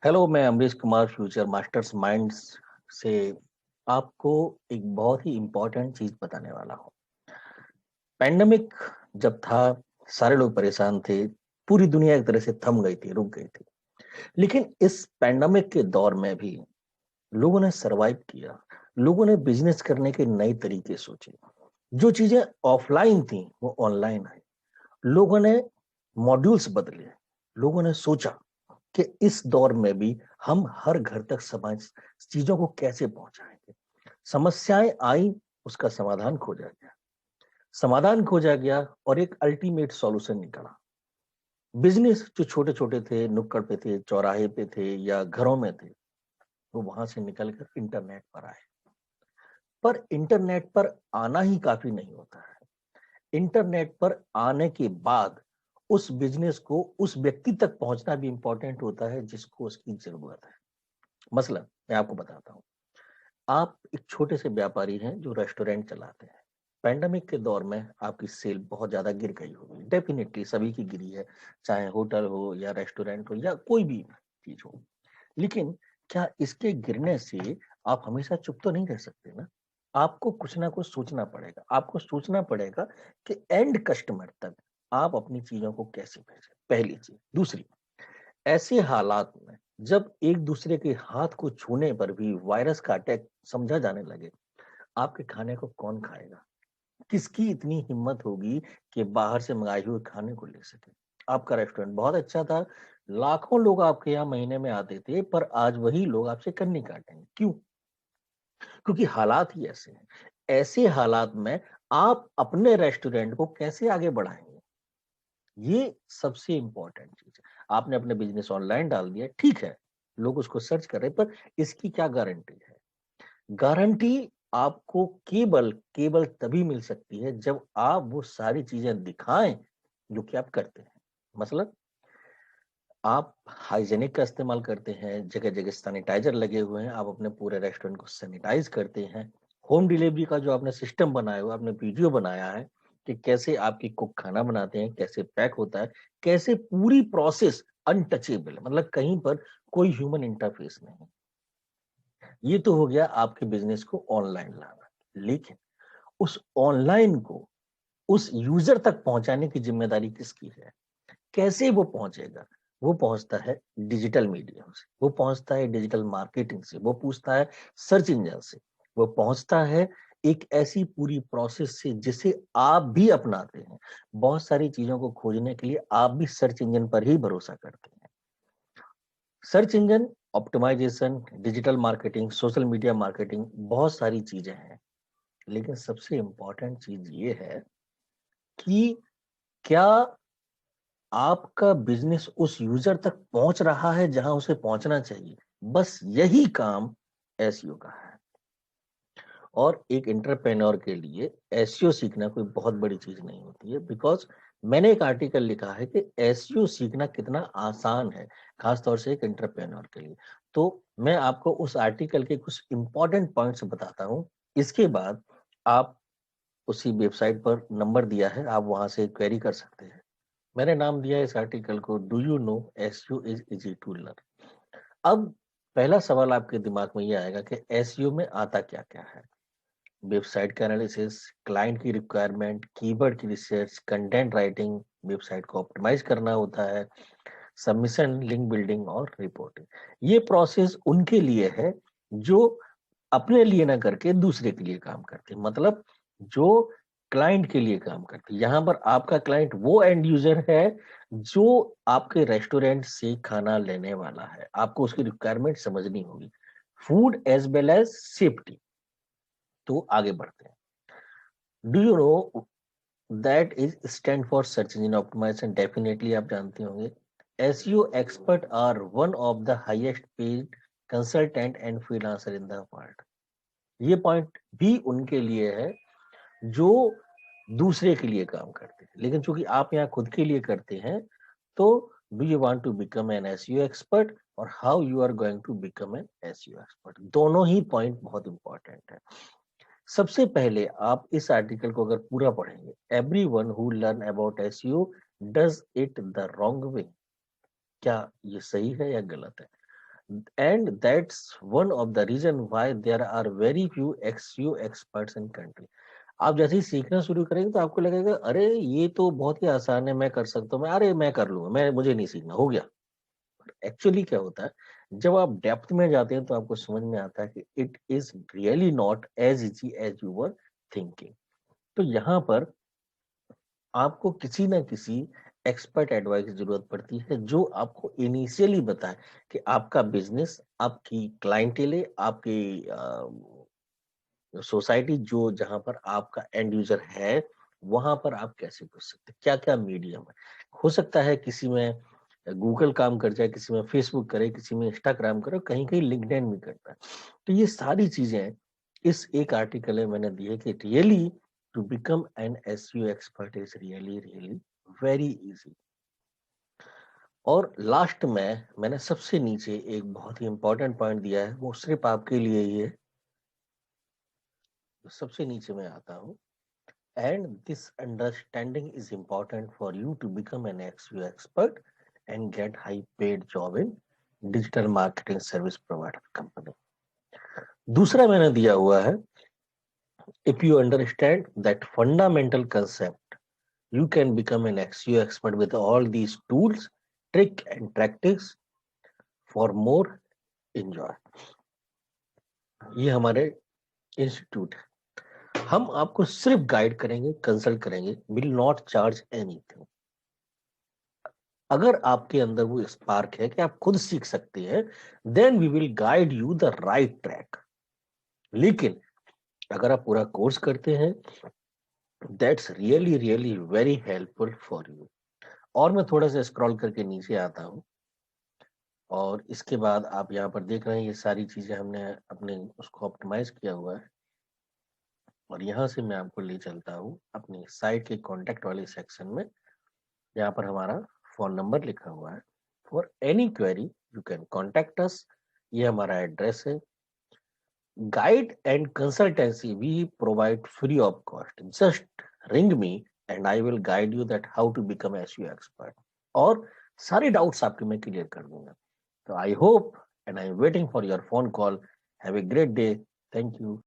Hello, मैं Amrish Kumar future masters minds से आपको एक बहुत ही इम्पोर्टेंट चीज़ बताने वाला हूँ। पैंडेमिक जब था, सारे लोग परेशान थे, पूरी दुनिया एक तरह से थम गई थी, रुक गई थी। लेकिन इस पैंडेमिक के दौर में भी लोगों ने सर्वाइव किया, लोगों ने बिज़नेस करने के नए तरीके सोचे। जो चीज़ें ऑफलाइन थी, वो ऑनलाइन आई। लोगों ने मॉड्यूल्स बदले, लोगों ने सोचा कि इस दौर में भी हम हर घर तक समाज चीजों को कैसे पहुंचाएंगे। समस्याएं आई, उसका समाधान खोजा गया और एक अल्टीमेट सॉल्यूशन निकला। बिजनेस जो छोटे छोटे थे, नुक्कड़ पे थे, चौराहे पे थे या घरों में थे, वो वहां से निकलकर इंटरनेट पर आए। पर इंटरनेट पर आना ही काफी नहीं होता है। इंटरनेट पर आने के बाद उस बिजनेस को उस व्यक्ति तक पहुंचना भी इंपॉर्टेंट होता है जिसको उसकी जरूरत है। मसलन मैं आपको बताता हूँ। आप एक छोटे से व्यापारी हैं जो रेस्टोरेंट चलाते हैं। पैंडेमिक के दौर में आपकी सेल बहुत ज्यादा गिर गई होगी, डेफिनेटली सभी की गिरी है, चाहे होटल हो या रेस्टोरेंट हो या कोई भी चीज हो। लेकिन क्या इसके गिरने से आप हमेशा चुप तो नहीं रह सकते ना। आपको कुछ ना कुछ सोचना पड़ेगा। आपको सोचना पड़ेगा कि एंड कस्टमर तक आप अपनी चीजों को कैसे भेजें, पहली चीज। दूसरी, ऐसे हालात में जब एक दूसरे के हाथ को छूने पर भी वायरस का अटैक समझा जाने लगे, आपके खाने को कौन खाएगा? किसकी इतनी हिम्मत होगी कि बाहर से मंगाए हुए खाने को ले सके? आपका रेस्टोरेंट बहुत अच्छा था, लाखों लोग आपके यहाँ महीने में आते थे, पर आज वही लोग आपसे कन्नी काटेंगे। क्यों? क्योंकि हालात ही ऐसे हैं। ऐसे हालात में आप अपने रेस्टोरेंट को कैसे आगे बढ़ाएंगे? ये सबसे इंपॉर्टेंट चीज है। आपने अपने बिजनेस ऑनलाइन डाल दिया, ठीक है, लोग उसको सर्च कर रहे हैं, पर इसकी क्या गारंटी है? गारंटी आपको केवल केवल तभी मिल सकती है जब आप वो सारी चीजें दिखाएं जो कि आप करते हैं। मतलब आप हाइजेनिक का इस्तेमाल करते हैं, जगह जगह सैनिटाइजर लगे हुए हैं, आप अपने पूरे रेस्टोरेंट को सैनिटाइज करते हैं। होम डिलीवरी का जो आपने सिस्टम बनाया हुआ, आपने वीडियो बनाया है कि कैसे आपकी कुक खाना बनाते हैं, कैसे पैक होता है, कैसे पूरी प्रोसेस अनटचेबल, मतलब कहीं पर कोई ह्यूमन इंटरफेस नहीं। ये तो हो गया आपके बिजनेस को ऑनलाइन लाना। लेकिन उस ऑनलाइन को उस यूजर तक पहुंचाने की जिम्मेदारी किसकी है? कैसे वो पहुंचेगा? वो पहुंचता है डिजिटल मीडियम से, वो पहुंचता है डिजिटल मार्केटिंग से, वो पूछता है सर्च इंजन से, वो पहुंचता है एक ऐसी पूरी प्रोसेस से जिसे आप भी अपनाते हैं। बहुत सारी चीजों को खोजने के लिए आप भी सर्च इंजन पर ही भरोसा करते हैं। Search engine optimisation, digital marketing, social media marketing, बहुत सारी चीजें हैं। लेकिन सबसे इंपॉर्टेंट चीज ये है कि क्या आपका बिजनेस उस यूजर तक पहुंच रहा है जहां उसे पहुंचना चाहिए? बस यही काम एसईओ का है। और एक एंटरप्रेन्योर के लिए एसईओ सीखना कोई बहुत बड़ी चीज नहीं होती है, बिकॉज मैंने एक आर्टिकल लिखा है कि एसईओ सीखना कितना आसान है, खासतौर से एक एंटरप्रेन्योर के लिए। तो मैं आपको उस आर्टिकल के कुछ इंपॉर्टेंट पॉइंट्स बताता हूँ। इसके बाद आप उसी वेबसाइट पर नंबर दिया है, आप वहां से क्वेरी कर सकते हैं। मैंने नाम दिया है इस आर्टिकल को, do you know SEO is easy to learn. अब पहला सवाल आपके दिमाग में ये आएगा कि एसईओ में आता क्या क्या है। वेबसाइट का एनालिसिस, क्लाइंट की रिक्वायरमेंट, कीवर्ड की रिसर्च, कंटेंट राइटिंग, वेबसाइट को ऑप्टिमाइज करना होता है, सबमिशन, लिंक बिल्डिंग और रिपोर्टिंग। ये प्रोसेस उनके लिए है जो अपने लिए ना करके दूसरे के लिए काम करते हैं। मतलब जो क्लाइंट के लिए काम करते हैं। यहाँ पर आपका क्लाइंट वो एंड यूजर है जो आपके रेस्टोरेंट से खाना लेने वाला है। आपको उसकी रिक्वायरमेंट समझनी होगी, food as well as safety. तो आगे बढ़ते हैं। Do you know that is stand for search engine optimisation? Definitely आप जानते होंगे। SEO expert are one of the highest paid consultant and freelancer in the world. ये पॉइंट भी उनके लिए है जो दूसरे के लिए काम करते हैं। लेकिन चूंकि आप यहाँ खुद के लिए करते हैं, तो do you want to become an SEO expert और how you are going to become an SEO expert? दोनों ही पॉइंट बहुत इंपॉर्टेंट है। सबसे पहले आप इस आर्टिकल को अगर पूरा पढ़ेंगे, everyone who learn about SEO does it the wrong way. क्या ये सही है या गलत है? and that's one of the reason why there are very few SEO experts in country. आप जैसे ही सीखना शुरू करेंगे तो आपको लगेगा अरे ये तो बहुत ही आसान है, मैं कर सकता हूँ, मैं कर लूंगा, मैं मुझे नहीं सीखना, हो गया। एक्चुअली क्या होता है, जब आप डेप्थ में जाते हैं तो आपको समझ में आता है कि it is really not as easy as you were thinking. तो यहाँ पर आपको किसी ना किसी एक्सपर्ट एडवाइस की जरूरत पड़ती है, जो आपको इनिशियली बताए कि आपका बिजनेस, आपकी क्लाइंटेले, आपकी सोसाइटी जो जहां पर आपका एंड यूजर है, वहां पर आप कैसे घुस सकते हैं, क्या क्या मीडियम है। हो सकता है किसी में गूगल काम कर जाए, किसी में फेसबुक करे, किसी में इंस्टाग्राम करे, कहीं कहीं लिंक्डइन भी करता है। तो ये सारी चीजें इस एक आर्टिकल में मैंने दी है कि really to become an SEO expert is really really very easy. और लास्ट में मैंने सबसे नीचे एक बहुत ही इंपॉर्टेंट पॉइंट दिया है, वो सिर्फ आपके लिए ही है। सबसे नीचे मैं आता हूँ, and this understanding is important for you to become an SEO expert and get high paid job in digital marketing service provider company. दूसरा मैंने दिया हुआ है, if you understand that fundamental concept, you can become an SEO expert with all these tools, trick and tactics for more enjoy. ये हमारे institute है, हम आपको सिर्फ गाइड करेंगे, कंसल्ट करेंगे, विल नॉट चार्ज एनीथिंग। अगर आपके अंदर वो स्पार्क है कि आप खुद सीख सकते हैं, then we will guide you the right track. लेकिन अगर आप पूरा कोर्स करते हैं, that's really really very helpful for you. और मैं थोड़ा सा स्क्रॉल करके नीचे आता हूँ, और इसके बाद आप यहाँ पर देख रहे हैं ये सारी चीजें हमने अपने उसको ऑप्टिमाइज किया हुआ है। और यहाँ से मैं आपको ले चलता हूँ अपनी साइट के कॉन्टेक्ट वाले सेक्शन में, यहाँ पर हमारा फोन नंबर लिखा हुआ है। For any query you can contact us, ये हमारा एड्रेस है। Guide and consultancy we provide free of cost, just ring me and I will guide you that how to become SEO expert. और सारे doubts आपके मैं clear कर दूंगा। तो I hope and I am waiting for your phone call. Have a great day. Thank you.